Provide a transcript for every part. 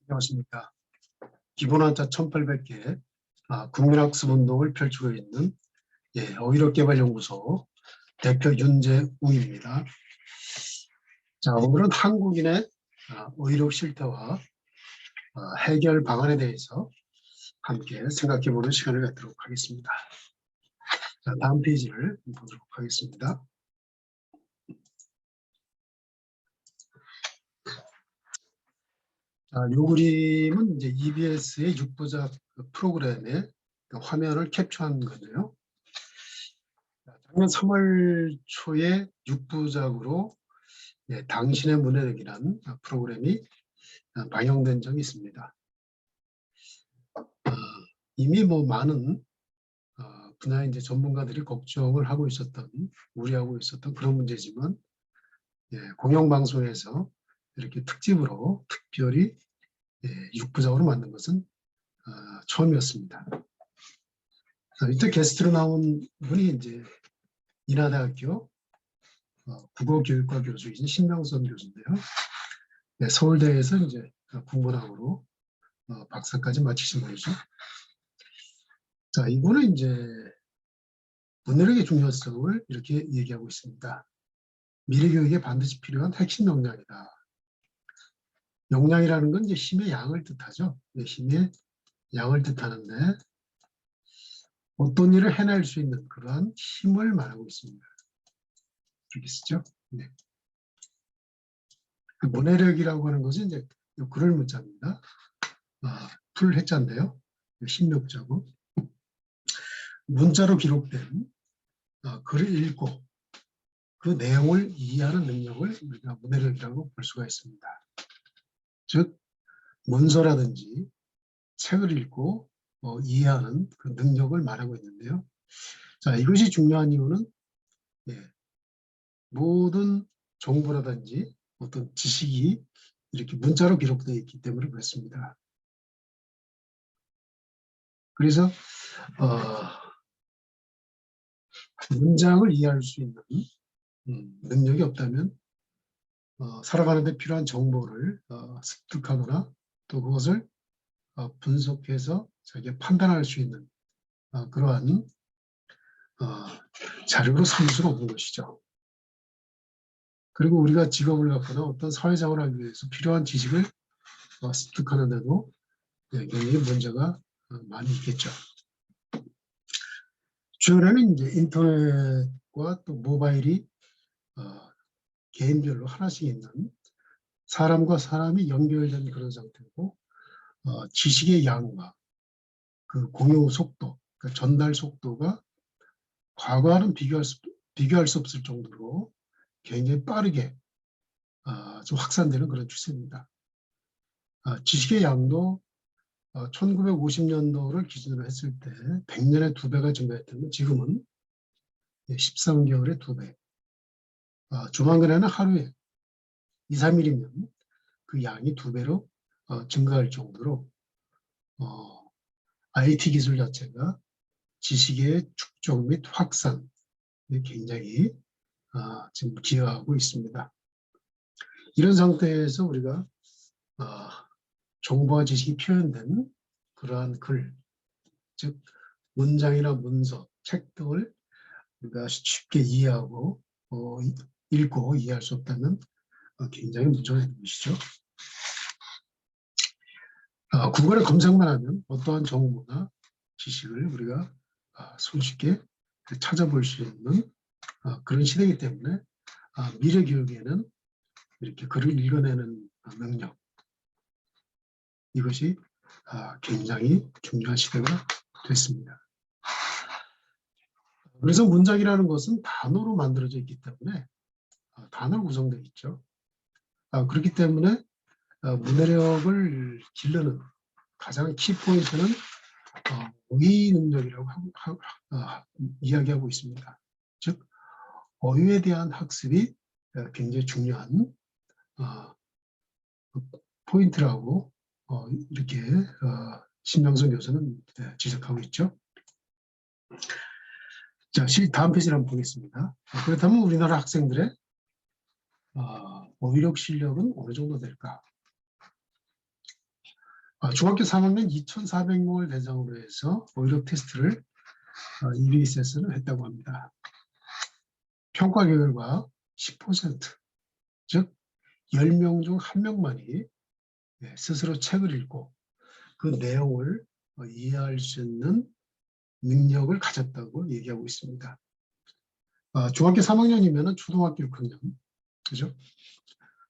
안녕하십니까. 기본한자 1800개 국민학습 운동을 펼치고 있는 어휘력개발연구소 대표 윤재웅입니다. 자, 오늘은 한국인의 어휘력 실태와 해결 방안에 대해서 함께 생각해보는 시간을 갖도록 하겠습니다. 자, 다음 페이지를 보도록 하겠습니다. 자, 이 그림은 이제 EBS의 6부작 프로그램의 화면을 캡처한 건데요. 작년 3월 초에 6부작으로 당신의 문해력이라는 프로그램이 방영된 적이 있습니다. 이미 많은 분야의 이제 전문가들이 걱정을 하고 있었던, 우려하고 있었던 그런 문제지만, 공영방송에서 이렇게 특집으로 특별히 6부작으로 만든 것은 처음이었습니다. 이때 게스트로 나온 분이 이제 인하대학교 국어교육과 교수이신 신명선 교수인데요. 서울대에서 이제 국문학으로 박사까지 마치신 분이죠. 자, 이거는 이제 문해력의 중요성을 이렇게 얘기하고 있습니다. 미래 교육에 반드시 필요한 핵심 역량이다. 역량이라는 건 이제 힘의 양을 뜻하죠. 힘의 양을 뜻하는데 어떤 일을 해낼 수 있는 그러한 힘을 말하고 있습니다. 이렇게 쓰죠. 네. 그 문해력이라고 하는 것은 이제 글을 문자입니다. 풀 해자인데요. 신명자고 문자로 기록된 글을 읽고 그 내용을 이해하는 능력을 우리가 문해력이라고 볼 수가 있습니다. 즉 문서라든지 책을 읽고 이해하는 그 능력을 말하고 있는데요. 자, 이것이 중요한 이유는 모든 정보라든지 어떤 지식이 이렇게 문자로 기록되어 있기 때문에 그렇습니다. 그래서 문장을 이해할 수 있는 능력이 없다면 살아가는 데 필요한 정보를 습득하거나 또 그것을 분석해서 자기가 판단할 수 있는 그러한 자료로 삼을 수가 없는 것이죠. 그리고 우리가 직업을 갖거나 어떤 사회생활을 하기 위해서 필요한 지식을 습득하는데도 굉장히 문제가 많이 있겠죠. 최근에는 이제 인터넷과 또 모바일이 개인별로 하나씩 있는 사람과 사람이 연결된 그런 상태고 지식의 양과 그 공유 속도, 그 전달 속도가 과거와는 비교할 수 없을 정도로 굉장히 빠르게 좀 확산되는 그런 추세입니다. 지식의 양도 1950년도를 기준으로 했을 때 100년에 2배가 증가했다면 지금은 13개월에 2배. 조만간에는 하루에 2, 3일이면 그 양이 2배로 증가할 정도로 IT 기술 자체가 지식의 축적 및 확산에 굉장히 지금 기여하고 있습니다. 이런 상태에서 우리가 정보와 지식이 표현된 그러한 글, 즉 문장이나 문서, 책 등을 우리가 쉽게 이해하고 읽고 이해할 수 없다면 굉장히 문제가 되는 것이죠. 구글에 검색만 하면 어떠한 정보나 지식을 우리가 손쉽게 찾아볼 수 있는 그런 시대이기 때문에 미래 교육에는 이렇게 글을 읽어내는 능력, 이것이 굉장히 중요한 시대가 됐습니다. 그래서 문장이라는 것은 단어로 만들어져 있기 때문에 단어로 구성되어 있죠. 그렇기 때문에 문해력을 기르는 가장 키포인트는 어휘 능력이라고 이야기하고 있습니다. 즉 어휘에 대한 학습이 굉장히 중요한 포인트라고 이렇게 신명선 교수는 지적하고 있죠. 자, 다음 페이지를 한번 보겠습니다. 그렇다면 우리나라 학생들의 어휘력 실력은 어느 정도 될까? 중학교 3학년 2,400명을 대상으로 해서 어휘력 테스트를 EBS에서는 했다고 합니다. 평가 결과 10%, 즉 10명 중 1명만이 스스로 책을 읽고 그 내용을 이해할 수 있는 능력을 가졌다고 얘기하고 있습니다. 중학교 3학년이면 초등학교 6학년, 그죠?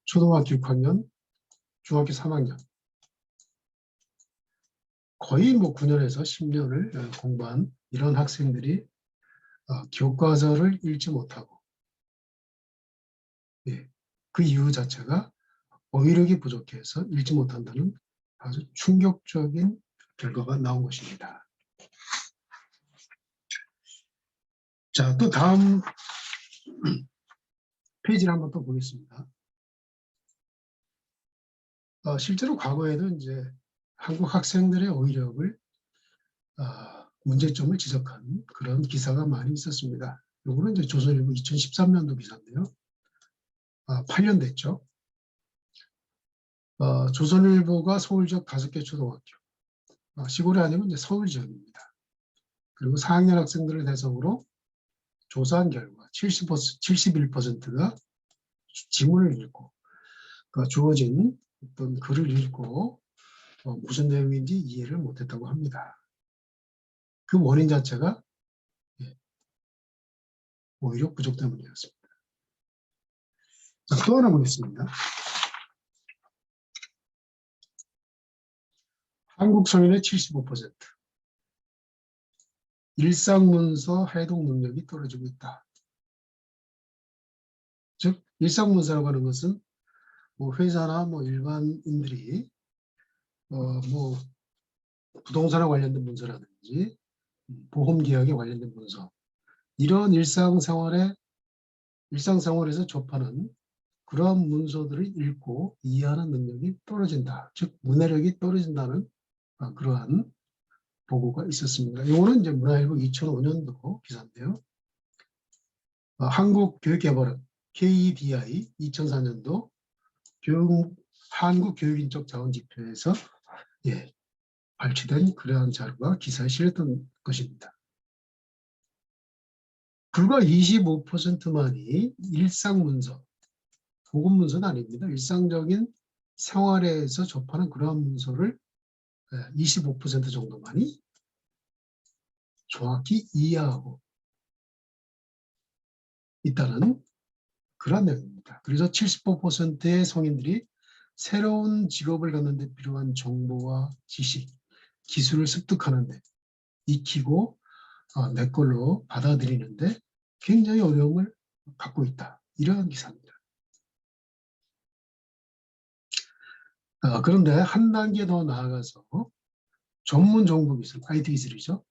초등학교 6학년, 중학교 3학년. 거의 뭐 9년에서 10년을 공부한 이런 학생들이 교과서를 읽지 못하고, 그 이유 자체가 어휘력이 부족해서 읽지 못한다는 아주 충격적인 결과가 나온 것입니다. 자, 또 다음 페이지를 한번 또 보겠습니다. 실제로 과거에도 이제 한국 학생들의 어휘력을 문제점을 지적한 그런 기사가 많이 있었습니다. 요거는 이제 조선일보 2013년도 기사인데요. 8년 됐죠. 조선일보가 서울 지역 5개 초등학교, 시골이 아니면 이제 서울 지역입니다. 그리고 4학년 학생들을 대상으로 조사한 결과 71%가 지문을 읽고 주어진 어떤 글을 읽고 무슨 내용인지 이해를 못했다고 합니다. 그 원인 자체가 어휘력 부족 때문이었습니다. 자, 또 하나 보겠습니다. 한국 성인의 75%. 일상문서 해독 능력이 떨어지고 있다. 즉, 일상문서라고 하는 것은 뭐 회사나 뭐 일반인들이 뭐 부동산에 관련된 문서라든지 보험계약에 관련된 문서, 이런 일상생활에서 접하는 그런 문서들을 읽고 이해하는 능력이 떨어진다. 즉, 문해력이 떨어진다는 그러한 보고가 있었습니다. 이거는 이제 문화일보 2005년도 기사인데요. 한국교육개발원 KEDI 2004년도 한국교육인적 자원지표에서 발췌된 그러한 자료가 기사에 실렸던 것입니다. 불과 25%만이 일상문서, 보건문서는 아닙니다. 일상적인 생활에서 접하는 그러한 문서를 25% 정도만이 정확히 이해하고 있다는 그런 내용입니다. 그래서 75%의 성인들이 새로운 직업을 갖는 데 필요한 정보와 지식, 기술을 습득하는데, 익히고 내 걸로 받아들이는데 굉장히 어려움을 갖고 있다. 이러한 기사입니다. 그런데 한 단계 더 나아가서 전문 정보 기술, IT 기술이죠.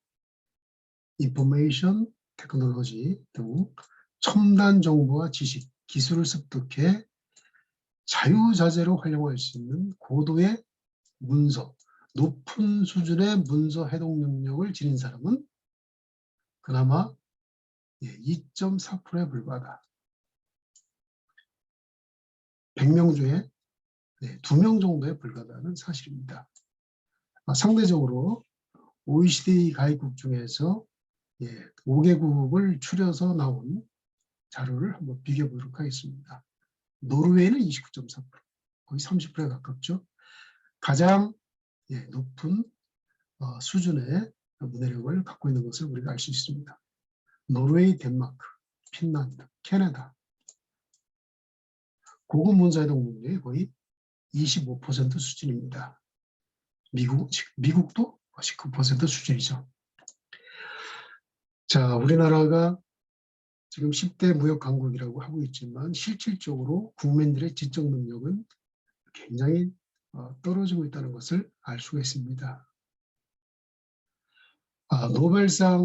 인포메이션 테크놀로지 등 첨단 정보와 지식, 기술을 습득해 자유자재로 활용할 수 있는 고도의 문서, 높은 수준의 문서 해독 능력을 지닌 사람은 그나마 2.4%에 불과하다. 100명 중에 2명 정도에 불과하다는 사실입니다. 상대적으로 OECD 가입국 중에서 5개국을 추려서 나온 자료를 한번 비교해 보도록 하겠습니다. 노르웨이는 29.4%, 거의 30%에 가깝죠. 가장 높은 수준의 문해력을 갖고 있는 것을 우리가 알 수 있습니다. 노르웨이, 덴마크, 핀란드, 캐나다. 고급 문서 해독 능력이 거의 25% 수준입니다. 미국도 19% 수준이죠. 자, 우리나라가 지금 10대 무역 강국이라고 하고 있지만 실질적으로 국민들의 지적 능력은 굉장히 떨어지고 있다는 것을 알 수가 있습니다. 노벨상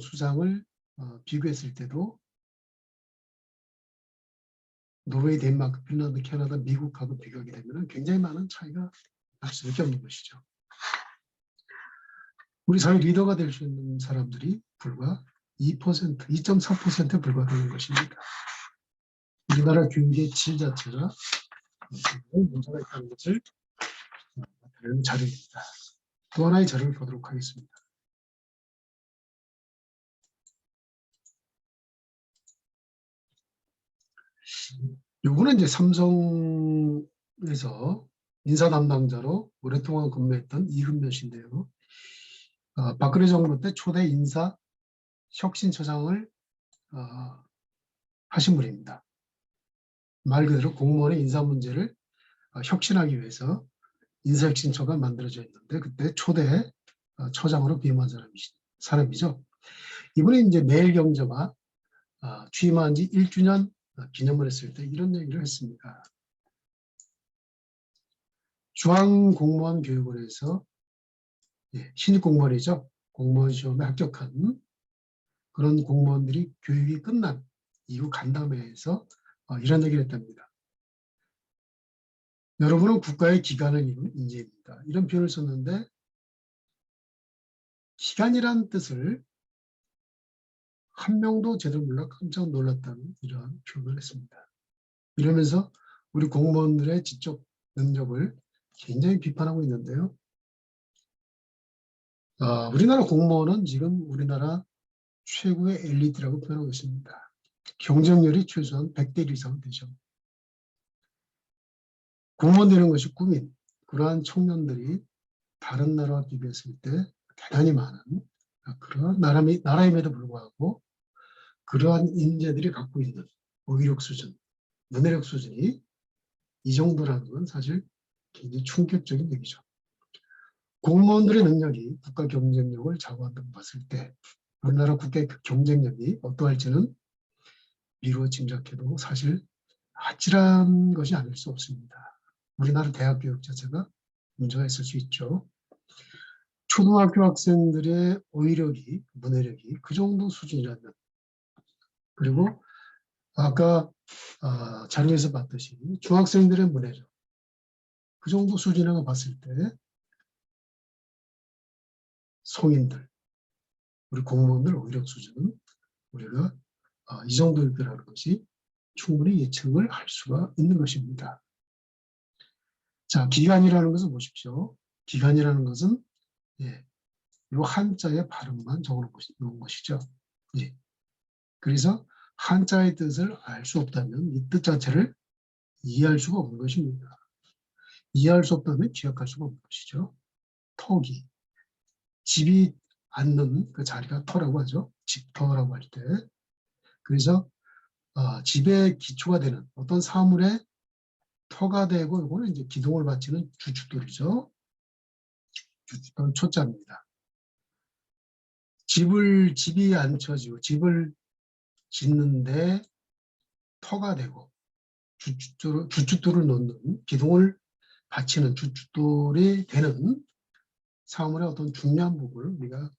수상을 비교했을 때도 노르웨이, 덴마크, 핀란드, 캐나다, 미국하고 비교하게 되면 굉장히 많은 차이가 날 수밖에 없는 것이죠. 우리 사회 리더가 될 수 있는 사람들이 불과 2%, 2.4%에 불과하는 것입니다. 우리나라 교육의 질 자체가 문제가 있다는 것을 자료입니다. 또 하나의 자료를 보도록 하겠습니다. 요거는 이제 삼성에서 인사 담당자로 오랫동안 근무했던 이흠면 씨인데요. 박근혜 정부 때 초대 인사 혁신처장을 하신 분입니다. 말 그대로 공무원의 인사 문제를 혁신하기 위해서 인사혁신처가 만들어져 있는데 그때 초대 처장으로 비임한 사람이죠. 이번에 이제 매일경제가 취임한 지 1주년 기념을 했을 때 이런 얘기를 했습니다. 중앙공무원 교육원에서 신입 공무원이죠. 공무원 시험에 합격한 그런 공무원들이 교육이 끝난 이후 간담회에서 이런 얘기를 했답니다. 여러분은 국가의 기관을 이룬 인재입니다. 이런 표현을 썼는데 기관이란 뜻을 한 명도 제대로 몰라 깜짝 놀랐다는 이러한 표현을 했습니다. 이러면서 우리 공무원들의 지적 능력을 굉장히 비판하고 있는데요. 우리나라 공무원은 지금 우리나라 최고의 엘리트라고 표현하고 있습니다. 경쟁률이 최소한 100대 1 이상 되죠. 공무원 되는 것이 꿈인 그러한 청년들이 다른 나라와 비교했을 때 대단히 많은 그런 나라임에도 불구하고 그러한 인재들이 갖고 있는 어휘력 수준, 문해력 수준이 이 정도라는 건 사실 굉장히 충격적인 얘기죠. 공무원들의 능력이 국가 경쟁력을 좌우한다고 봤을 때 우리나라 국가의 경쟁력이 어떠할지는 미루어 짐작해도 사실 아찔한 것이 아닐 수 없습니다. 우리나라 대학 교육 자체가 문제가 있을 수 있죠. 초등학교 학생들의 어휘력이, 문해력이 그 정도 수준이라면 그리고 아까 자료에서 봤듯이 중학생들의 문해력 그 정도 수준이라고 봤을 때 성인들, 우리 공무원들 어휘력 수준은 우리가 이 정도일 거라는 것이 충분히 예측을 할 수가 있는 것입니다. 자, 기간이라는 것은 보십시오. 기간이라는 것은 이 한자의 발음만 적어놓은 것이죠. 예. 그래서 한자의 뜻을 알 수 없다면 이 뜻 자체를 이해할 수가 없는 것입니다. 이해할 수 없다면 기억할 수가 없는 것이죠. 터기. 집이 앉는 그 자리가 터라고 하죠. 집터라고 할 때. 그래서 집의 기초가 되는 어떤 사물의 터가 되고 이거는 이제 기둥을 바치는 주춧돌이죠. 주춧돌 초자입니다. 집이 안 쳐지고 집을 짓는데 터가 되고 주춧돌을 놓는 기둥을 받치는 주춧돌이 되는 사물의 어떤 중요한 부분을 우리가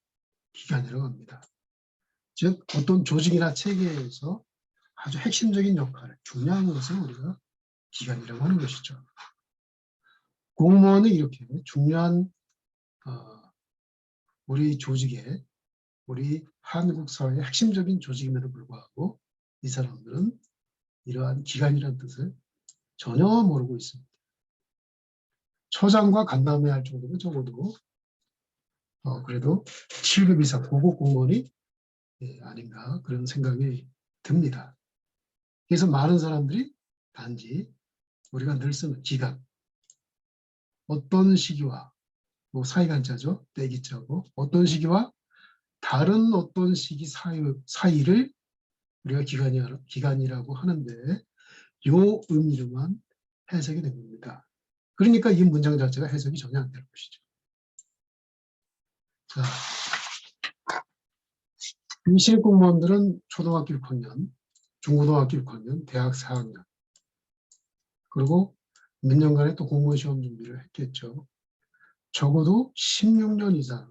기관이라고 합니다. 즉 어떤 조직이나 체계에서 아주 핵심적인 역할, 중요한 것을 우리가 기관이라고 하는 것이죠. 공무원은 이렇게 중요한 우리 조직의 우리 한국 사회의 핵심적인 조직임에도 불구하고 이 사람들은 이러한 기관이라는 뜻을 전혀 모르고 있습니다. 처장과 간담회 할 정도면 적어도 그래도 7급 이상 고급 공무원이 아닌가 그런 생각이 듭니다. 그래서 많은 사람들이 단지 우리가 늘 쓰는 기간, 어떤 시기와 뭐 사이간자죠, 때기자고 어떤 시기와 다른 어떤 시기 사이를 우리가 기간이라고 하는데 요 의미로만 해석이 된 겁니다. 그러니까 이 문장 자체가 해석이 전혀 안 되는 것이죠. 자, 신입 공무원들은 초등학교 6학년, 중고등학교 6학년, 대학 4학년 그리고 몇 년간의 또 공무원 시험 준비를 했겠죠. 적어도 16년 이상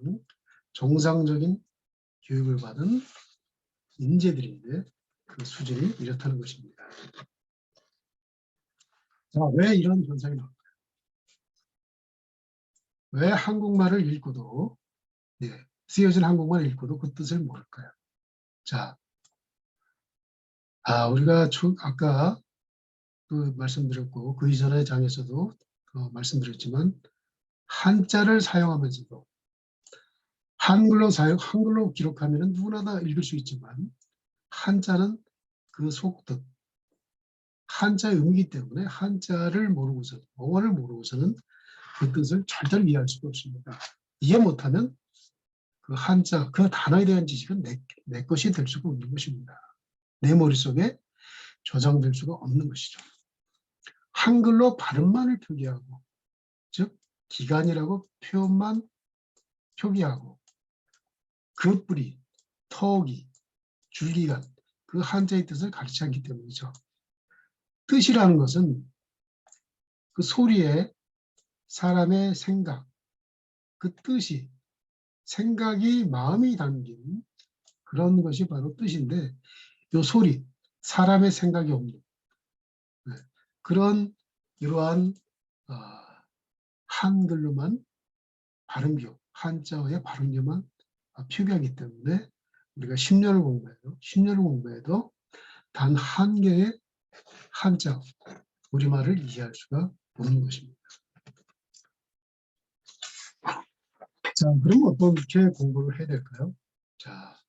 정상적인 교육을 받은 인재들인데 그 수준이 이렇다는 것입니다. 자, 왜 이런 현상이 나올까요? 왜 한국말을 읽고도 쓰여진 한국말을 읽고도 그 뜻을 모를까요? 자, 우리가 아까 그 말씀드렸고 그 이전의 장에서도 말씀드렸지만 한자를 사용하면서도 한글로 기록하면 누구나 다 읽을 수 있지만 한자는 그 속뜻, 한자의 의미이기 때문에 한자를 모르고서, 어원을 모르고서는 그 뜻을 절대로 이해할 수가 없습니다. 이해 못하면 그 한자, 그 단어에 대한 지식은 내 것이 될 수가 없는 것입니다. 내 머릿속에 저장될 수가 없는 것이죠. 한글로 발음만을 표기하고, 즉 기간이라고 표현만 표기하고 그 뿌리, 터기, 줄기간, 그 한자의 뜻을 가르치지 않기 때문이죠. 뜻이라는 것은 그 소리에 사람의 생각, 그 뜻이, 생각이 마음이 담긴 그런 것이 바로 뜻인데, 이 소리, 사람의 생각이 없는 그런 이러한 한글로만 발음교, 한자어의 발음교만 표기하기 때문에 우리가 10년을 공부해도 10년을 공부해도 단 한 개의 한자, 우리말을 이해할 수가 없는 것입니다. 자, 그럼 어떻게 공부를 해야 될까요? 자,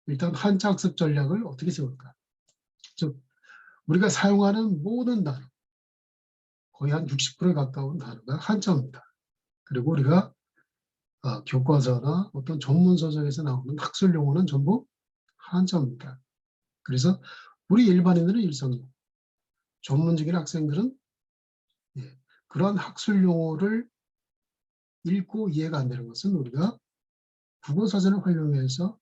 일단 한자 학습 전략을 어떻게 세울까? 즉, 우리가 사용하는 모든 단어, 거의 한 60%에 가까운 단어가 한자어입니다. 그리고 우리가 교과서나 어떤 전문 서적에서 나오는 학술 용어는 전부 한자어입니다. 그래서 우리 일반인들은 일상용, 전문적인 학생들은 그런 학술 용어를 읽고 이해가 안 되는 것은 우리가 국어사전을 활용해서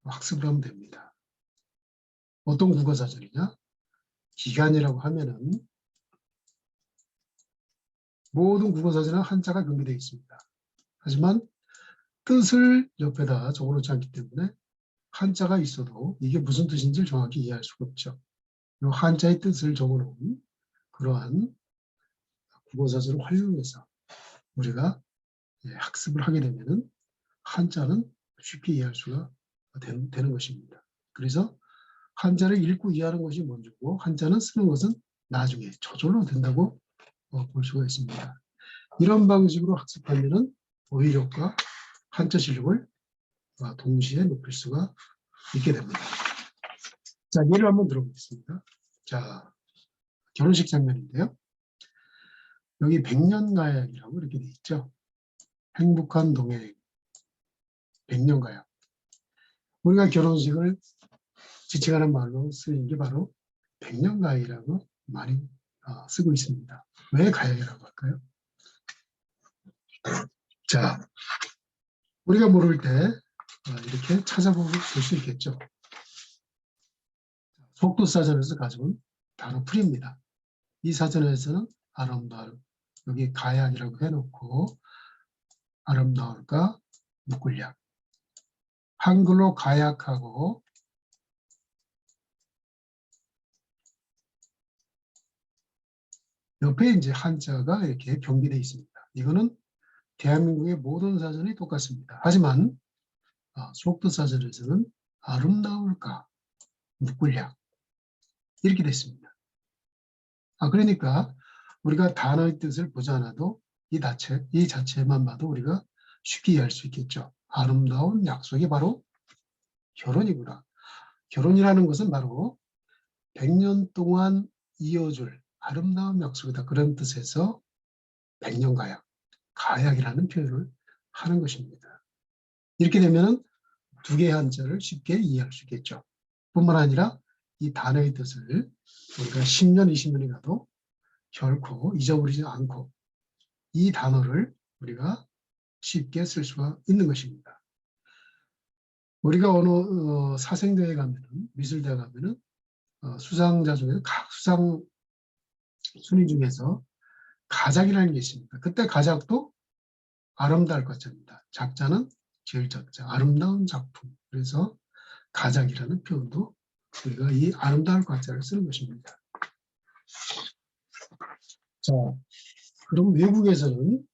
학습을 하면 됩니다. 어떤 국어사전이냐? 기간이라고 하면은 모든 국어사전은 한자가 금기되어 있습니다. 하지만 뜻을 옆에다 적어놓지 않기 때문에 한자가 있어도 이게 무슨 뜻인지 정확히 이해할 수가 없죠. 이 한자의 뜻을 적어놓은 그러한 국어사전을 활용해서 우리가 학습을 하게 되면 한자는 쉽게 이해할 수가 되는 것입니다. 그래서 한자를 읽고 이해하는 것이 먼저고 한자는 쓰는 것은 나중에 저절로 된다고 볼 수가 있습니다. 이런 방식으로 학습하면 어휘력과 한자 실력을 동시에 높일 수가 있게 됩니다. 자, 예를 한번 들어보겠습니다. 자, 결혼식 장면인데요. 여기 백년가약이라고 이렇게 돼 있죠. 행복한 동행, 백년가약. 우리가 결혼식을 지칭하는 말로 쓰인 게 바로 백년가약이라고 많이 쓰고 있습니다. 왜 가약이라고 할까요? 자, 우리가 모를 때 이렇게 찾아볼 수 있겠죠. 속도사전에서 가져온 단어풀이입니다. 이 사전에서는 아름다울, 여기 가약이라고 해놓고 아름다울까 묶을약. 한글로 가약하고 옆에 이제 한자가 이렇게 병기되어 있습니다. 이거는 대한민국의 모든 사전이 똑같습니다. 하지만 속도사전에서는 아름다울까 묶을약 이렇게 됐습니다. 그러니까 우리가 단어의 뜻을 보지 않아도 이 자체만 봐도 우리가 쉽게 이해할 수 있겠죠. 아름다운 약속이 바로 결혼이구나. 결혼이라는 것은 바로 100년 동안 이어줄 아름다운 약속이다. 그런 뜻에서 백년가약, 가약이라는 표현을 하는 것입니다. 이렇게 되면 두 개의 한자를 쉽게 이해할 수 있겠죠. 뿐만 아니라 이 단어의 뜻을 우리가 10년, 20년이 가도 결코 잊어버리지 않고 이 단어를 우리가 쉽게 쓸 수가 있는 것입니다. 우리가 어느 사생대에 가면은, 미술대에 가면은 수상자 중에 각 수상 순위 중에서 가작이라는 게 있습니다. 그때 가작도 아름다울 것입니다. 작자는 제일 작자, 아름다운 작품. 그래서 가작이라는 표현도 우리가 이 아름다울 가자를 쓰는 것입니다. 자, 그럼 외국에서는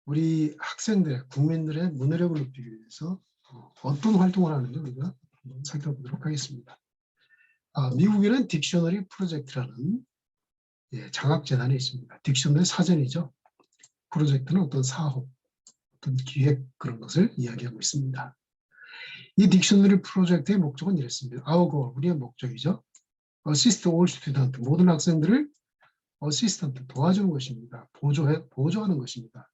우리 학생들, 국민들의 문해력을 높이기 위해서 어떤 활동을 하는지 우리가 한번 살펴보도록 하겠습니다. 미국에는 딕셔너리 프로젝트라는 장학재단이 있습니다. 딕셔너리 사전이죠. 프로젝트는 어떤 사업, 어떤 기획 그런 것을 이야기하고 있습니다. 이 딕셔너리 프로젝트의 목적은 이랬습니다. Our goal, 우리의 목적이죠. Assist all students, 모든 학생들을 어시스턴트, 도와주는 것입니다. 보조하는 것입니다.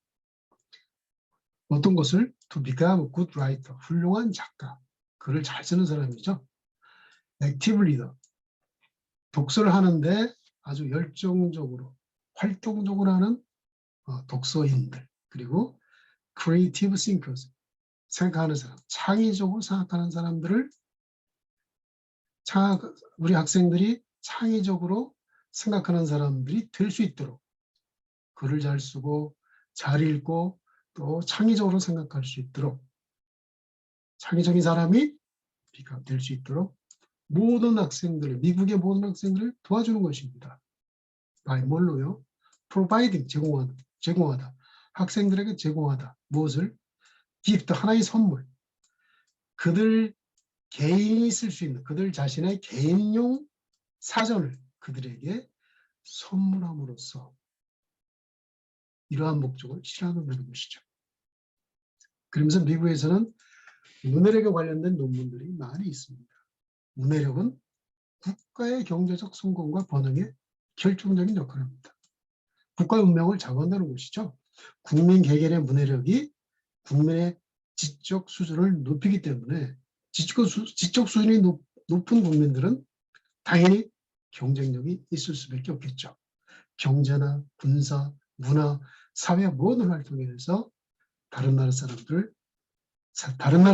어떤 것을? To become a good writer, 훌륭한 작가, 글을 잘 쓰는 사람이죠. Active reader, 독서를 하는데 아주 열정적으로, 활동적으로 하는 독서인들, 그리고 creative thinkers, 생각하는 사람, 창의적으로 생각하는 사람들을 우리 학생들이 창의적으로 생각하는 사람들이 될 수 있도록 글을 잘 쓰고 잘 읽고 또 창의적으로 생각할 수 있도록 창의적인 사람이 될 수 있도록 모든 학생들을, 미국의 모든 학생들을 도와주는 것입니다. 뭘로요? providing, 제공하다. 학생들에게 제공하다. 무엇을? gift, 하나의 선물. 그들 개인이 쓸 수 있는, 그들 자신의 개인용 사전을 그들에게 선물함으로써 이러한 목적을 실현하는 것이죠. 그러면서 미국에서는 문해력에 관련된 논문들이 많이 있습니다. 문해력은 국가의 경제적 성공과 번영에 결정적인 역할을 합니다. 국가 운명을 좌우한다는 것이죠. 국민 개개인의 문해력이 국민의 지적 수준을 높이기 때문에 지적 수준이 높은 국민들은 당연히 경쟁력이 있을 수밖에 없겠죠. 경제나 군사, 문화, 사회 모든 활동에서 다른 나라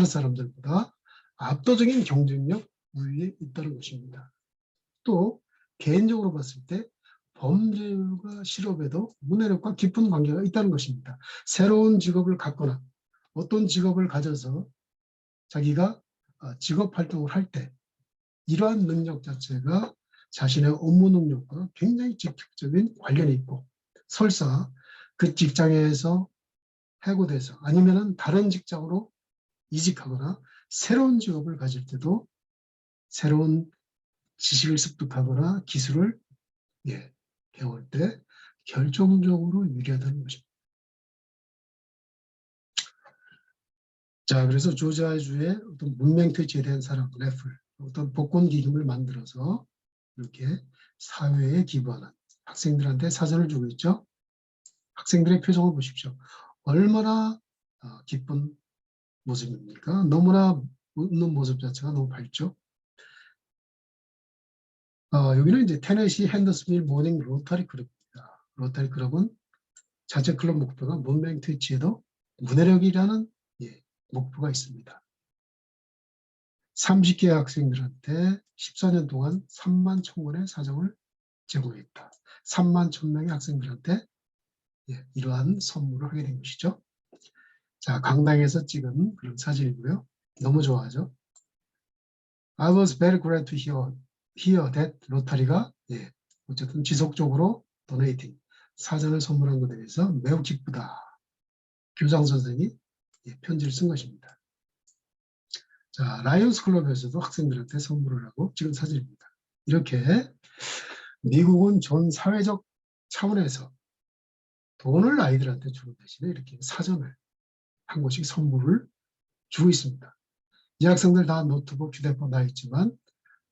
사람들보다 압도적인 경쟁력 우위에 있다는 것입니다. 또 개인적으로 봤을 때 범죄율과 실업에도 문해력과 깊은 관계가 있다는 것입니다. 새로운 직업을 갖거나 어떤 직업을 가져서 자기가 직업 활동을 할 때 이러한 능력 자체가 자신의 업무 능력과 굉장히 직접적인 관련이 있고 설사 그 직장에서 해고돼서 아니면은 다른 직장으로 이직하거나 새로운 직업을 가질 때도 새로운 지식을 습득하거나 기술을 배울 때 결정적으로 유리하다는 것입니다. 자, 그래서 조지아주의 어떤 문맹퇴치에 대한 사람, 레플, 어떤 복권 기금을 만들어서 이렇게 사회에 기부하는 학생들한테 사전을 주고 있죠. 학생들의 표정을 보십시오. 얼마나 기쁜 모습입니까? 너무나 웃는 모습 자체가 너무 밝죠. 여기는 이제 테네시 핸더스빌 모닝 로터리 클럽입니다. 로터리 클럽은 자체 클럽 목표가 문맹 퇴치에도 문해력이라는 목표가 있습니다. 30개 학생들한테 14년 동안 3만 1,000권의 사정을 제공했다. 3만 1,000명의 학생들한테 이러한 선물을 하게 된 것이죠. 자, 강당에서 찍은 그런 사진이고요. 너무 좋아하죠. I was very glad to hear that 로타리가 어쨌든 지속적으로 도네이팅, 사전을 선물한 것에 대해서 매우 기쁘다. 교장 선생이 편지를 쓴 것입니다. 자, 라이온스 클럽에서도 학생들한테 선물을 하고 찍은 사진입니다. 이렇게 미국은 전 사회적 차원에서 돈을 아이들한테 주는 대신에 이렇게 사전을 한 권씩 선물을 주고 있습니다. 이 학생들 다 노트북, 휴대폰 다 있지만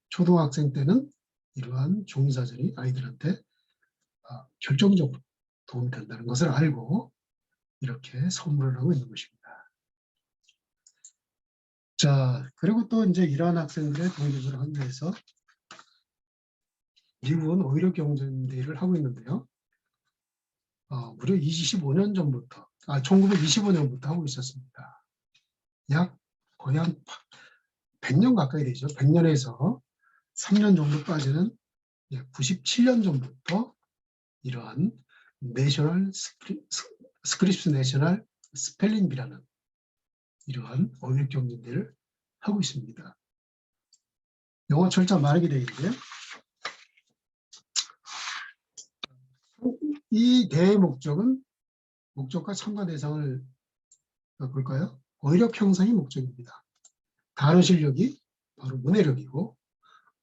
초등학생 때는 이러한 종이사전이 아이들한테 결정적으로 도움이 된다는 것을 알고 이렇게 선물을 하고 있는 것입니다. 자, 그리고 또 이제 이러한 학생들의 동기부여를 하기 위해서 미국은 오히려 경쟁대회를 하고 있는데요. 무려 25년 전부터, 1925년부터 하고 있었습니다. 약 거의 한 100년 가까이 되죠. 100년에서 3년 정도 빠지는 97년 전부터 이러한 내셔널 스크립스 내셔널 스펠링 비라는 이러한 어휘력 경쟁대회를 하고 있습니다. 영어 철자 말하게 되어 있는데요. 이 대회의 목적과 참가 대상을 볼까요? 어휘력 형성이 목적입니다. 단어 실력이 바로 문해력이고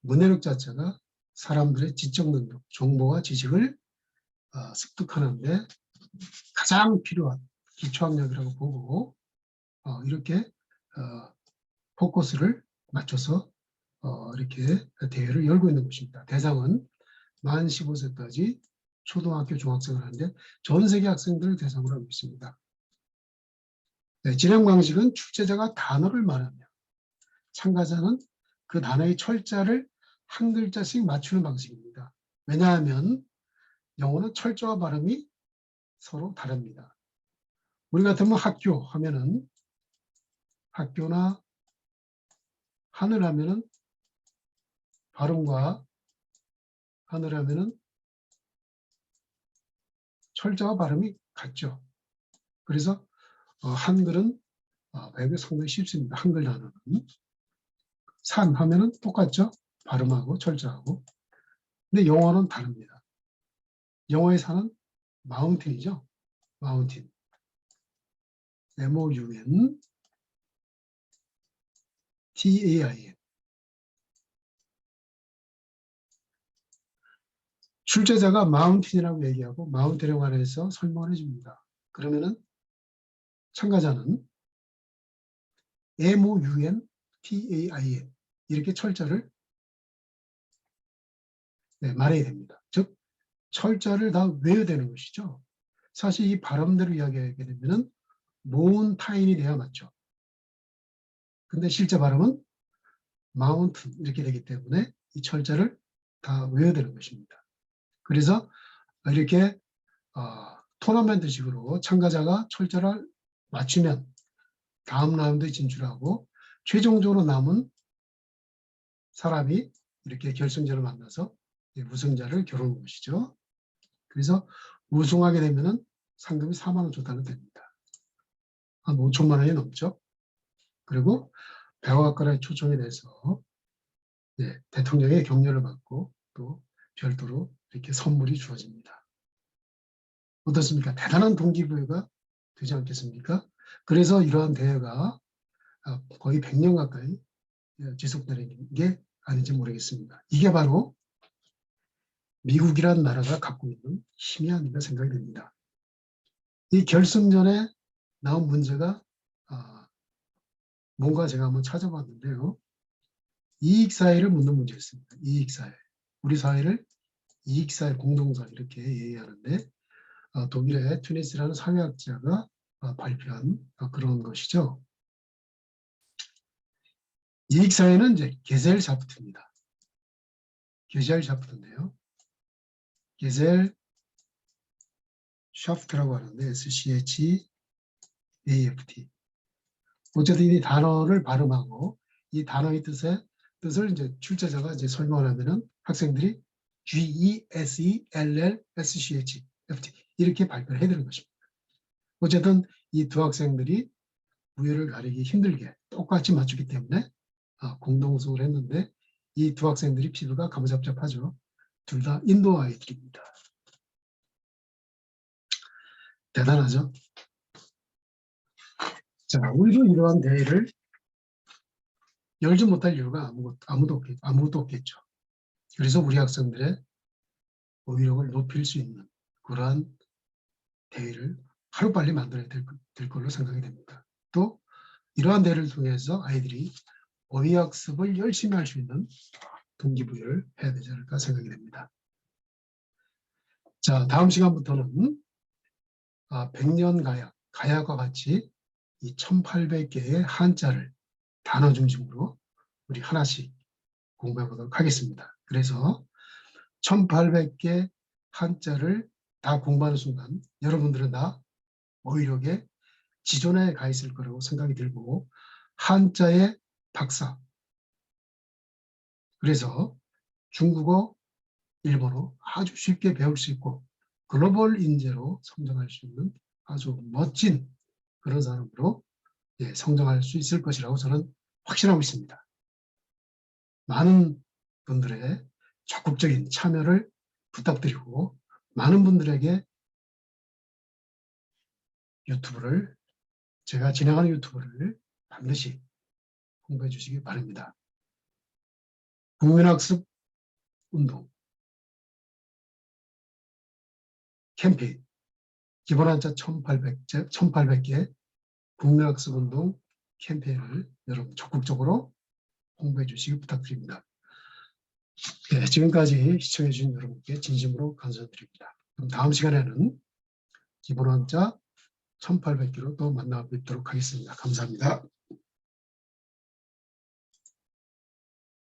문해력 자체가 사람들의 지적 능력, 정보와 지식을 습득하는 데 가장 필요한 기초학력이라고 보고 이렇게 포커스를 맞춰서 이렇게 대회를 열고 있는 것입니다. 대상은 만 15세까지 초등학교, 중학생을 하는데 전 세계 학생들을 대상으로 하고 있습니다. 네, 진행 방식은 출제자가 단어를 말하며 참가자는 그 단어의 철자를 한 글자씩 맞추는 방식입니다. 왜냐하면 영어는 철자와 발음이 서로 다릅니다. 우리 같으면 학교 하면은 학교나 하늘 하면은 발음과 하늘 하면은 철자와 발음이 같죠. 그래서 한글은 배우기 상당히 쉽습니다. 한글 단어는. 산 하면은 똑같죠. 발음하고 철자하고. 근데 영어는 다릅니다. 영어의 산은 마운틴이죠. 마운틴. MOUN TAIN. 출제자가 마운틴이라고 얘기하고 마운틴에 관해서 설명을 해줍니다. 그러면은 참가자는 MOUN TAIN 이렇게 철자를 말해야 됩니다. 즉 철자를 다 외워야 되는 것이죠. 사실 이 발음대로 이야기하게 되면은 모운타인이 돼야 맞죠. 근데 실제 발음은 마운튼 이렇게 되기 때문에 이 철자를 다 외워야 되는 것입니다. 그래서 이렇게 토너먼트식으로 참가자가 철자를 맞추면 다음 라운드에 진출하고 최종적으로 남은 사람이 이렇게 결승전을 만나서 우승자를 겨루는 것이죠. 그래서 우승하게 되면은 상금이 4만 원 조달은 됩니다. 한 5천만 원이 넘죠. 그리고 백악관에 초청이 돼서 대통령의 격려를 받고 또 별도로 이렇게 선물이 주어집니다. 어떻습니까? 대단한 동기부여가 되지 않겠습니까? 그래서 이러한 대회가 거의 100년 가까이 지속되는 게 아닌지 모르겠습니다. 이게 바로 미국이라는 나라가 갖고 있는 힘이 아닌가 생각이 됩니다. 이 결승전에 나온 문제가 뭔가 제가 한번 찾아봤는데요. 이익사회를 묻는 문제였습니다. 이익사회. 우리 사회를 이익사회, 공동사회 이렇게 얘기하는데 독일의 튜니스라는 사회학자가 발표한 그런 것이죠. 이익사회는 이제 게셀샤프트입니다. 게셀샤프트인데요. 게셀샤프트라고 하는데 SCHAFT. 어쨌든 이 단어를 발음하고 이 단어의 뜻을 이제 출제자가 이제 설명을 하면은 학생들이 GESELLSCHFT 이렇게 발표를 해드리는 것입니다. 어쨌든 이 두 학생들이 무예를 가리기 힘들게 똑같이 맞추기 때문에 공동우승을 했는데 이 두 학생들이 피부가 가무잡잡하죠. 둘 다 인도 아이들입니다. 대단하죠. 자, 우리도 이러한 대회를 열지 못할 이유가 아무도 없겠죠. 그래서 우리 학생들의 어휘력을 높일 수 있는 그러한 대회를 하루빨리 만들어야 될 걸로 생각이 됩니다. 또 이러한 대회를 통해서 아이들이 어휘학습을 열심히 할 수 있는 동기부여를 해야 되지 않을까 생각이 됩니다. 자, 다음 시간부터는 100년 가야과 같이 이 1800개의 한자를 단어 중심으로 우리 하나씩 공부해 보도록 하겠습니다. 그래서 1800개 한자를 다 공부하는 순간 여러분들은 다 어휘력에 지존에 가 있을 거라고 생각이 들고 한자의 박사. 그래서 중국어, 일본어 아주 쉽게 배울 수 있고 글로벌 인재로 성장할 수 있는 아주 멋진 그런 사람으로 성장할 수 있을 것이라고 저는 확신하고 있습니다. 많은 분들의 적극적인 참여를 부탁드리고 많은 분들에게 제가 진행하는 유튜브를 반드시 홍보해 주시기 바랍니다. 국민학습 운동 캠페인 기본한자 1800개 국내학습운동 캠페인을 여러분 적극적으로 홍보해 주시기 부탁드립니다. 네, 지금까지 시청해 주신 여러분께 진심으로 감사드립니다. 그럼 다음 시간에는 기본한자 1800개로 또 만나 뵙도록 하겠습니다. 감사합니다.